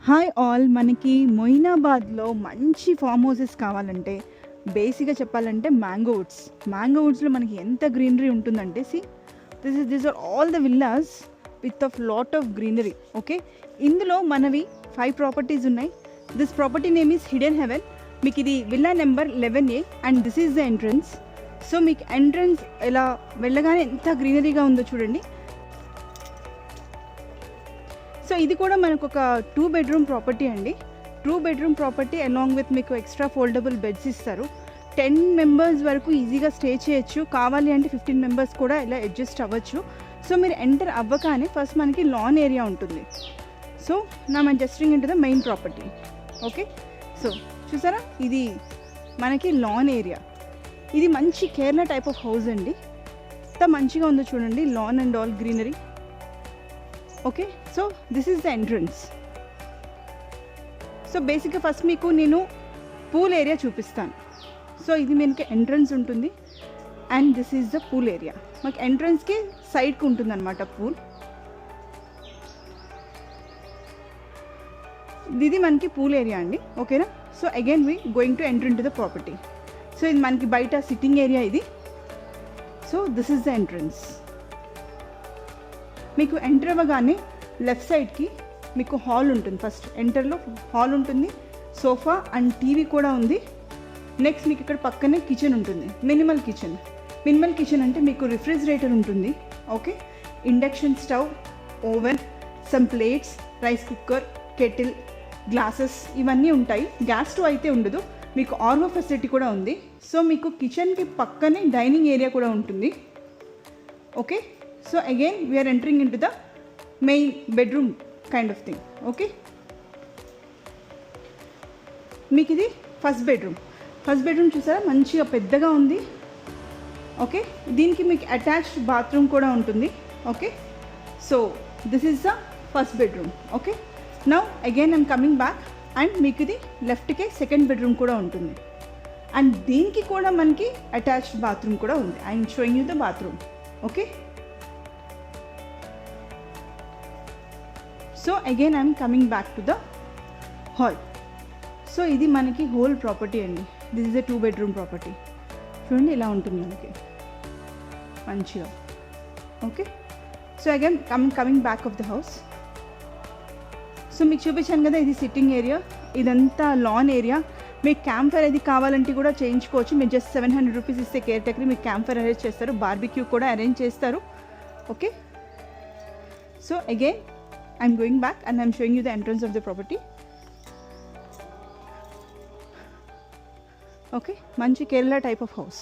Hi all, మనకి మొయినాబాద్లో మంచి form houses కావాలంటే బేసిక్గా చెప్పాలంటే మ్యాంగో వుడ్స్లో మనకి ఎంత గ్రీనరీ ఉంటుందంటే these are all the villas with of lot of greenery. Okay, ఇందులో మనవి 5 ప్రాపర్టీస్ ఉన్నాయి. This property name is hidden heaven. మీకు ఇది villa number 11A and this is the entrance. So మీకు ఎంట్రన్స్ ఇలా వెళ్ళగానే ఎంత గ్రీనరీగా ఉందో చూడండి. సో ఇది కూడా మనకు ఒక 2 బెడ్రూమ్ ప్రాపర్టీ అండి. 2 బెడ్రూమ్ ప్రాపర్టీ అలాంగ్ విత్ మీకు ఎక్స్ట్రా ఫోల్డబుల్ బెడ్స్ ఇస్తారు. 10 మెంబర్స్ వరకు ఈజీగా స్టే చేయొచ్చు. కావాలి అంటే 15 మెంబర్స్ కూడా ఇలా అడ్జస్ట్ అవ్వచ్చు. సో మీరు ఎంటర్ అవ్వగానే ఫస్ట్ మనకి లాన్ ఏరియా ఉంటుంది. సో నా మన జస్టింగ్ into the main property. Okay, so చూసారా, ఇది మనకి లాన్ ఏరియా. ఇది మంచి కేరళ టైప్ ఆఫ్ హౌస్ అండి. ఎంత మంచిగా ఉందో చూడండి, lawn and all greenery. Okay, so this is the entrance. So బేసిక్గా ఫస్ట్ మీకు నేను పూల్ ఏరియా చూపిస్తాను. సో ఇది మనకి ఎంట్రన్స్ ఉంటుంది and this is the pool area. మాకు ఎంట్రన్స్కి సైడ్కి ఉంటుంది అనమాట పూల్. ఇది మనకి పూల్ ఏరియా అండి. ఓకేనా, so again we going to enter in to the property. So ఇది మనకి బయట సిట్టింగ్ ఏరియా ఇది. So this is the entrance. మీకు ఎంటర్ అవ్వగానే లెఫ్ట్ సైడ్కి మీకు హాల్ ఉంటుంది. ఫస్ట్ ఎంటర్లో హాల్ ఉంటుంది, సోఫా అండ్ టీవీ కూడా ఉంది. నెక్స్ట్ మీకు ఇక్కడ పక్కనే కిచెన్ ఉంటుంది, మినిమల్ కిచెన్ అంటే మీకు రిఫ్రిజిరేటర్ ఉంటుంది. Okay, induction stove, oven, some plates, rice cooker, kettle, glasses ఇవన్నీ ఉంటాయి. గ్యాస్ స్టవ్ అయితే ఉండదు. మీకు ఆర్ఓ ఫెసిలిటీ కూడా ఉంది. సో మీకు కిచెన్కి పక్కనే డైనింగ్ ఏరియా కూడా ఉంటుంది. Okay, so again we are entering into the main bedroom kind of thing. Okay, మీకు ఇది ఫస్ట్ బెడ్రూమ్ చూసారా, మంచిగా పెద్దగా ఉంది. ఓకే, దీనికి మీకు అటాచ్డ్ బాత్రూమ్ కూడా ఉంటుంది. Okay, so this is the first bedroom. Okay, now again I'm coming back and మీకు ఇది లెఫ్ట్కే సెకండ్ బెడ్రూమ్ కూడా ఉంటుంది అండ్ దీనికి కూడా మనకి అటాచ్డ్ బాత్రూమ్ కూడా ఉంది. I'm showing you the bathroom. Okay, so again I'm coming back to the hall. So ఇది మనకి హోల్ ప్రాపర్టీ అండి. This is a 2 bedroom property. చూడండి ఇలా ఉంటుంది మనకి మంచిగా. Okay, so again coming back of the house. So మీకు చూపించాను కదా, ఇది సిట్టింగ్ ఏరియా, ఇదంతా లాన్ ఏరియా. మీకు క్యాంప్ ఫైర్ అది కావాలంటే కూడా చేయించుకోవచ్చు. మీరు జస్ట్ 700 రూపీస్ ఇస్తే కేర్ టేకర్ మీకు క్యాంప్ ఫైర్ అరేంజ్ చేస్తారు, బార్బిక్యూ కూడా అరేంజ్ చేస్తారు. Okay, so again I'm going back and I'm showing you the entrance of the property. Okay, manchi Kerala type of house.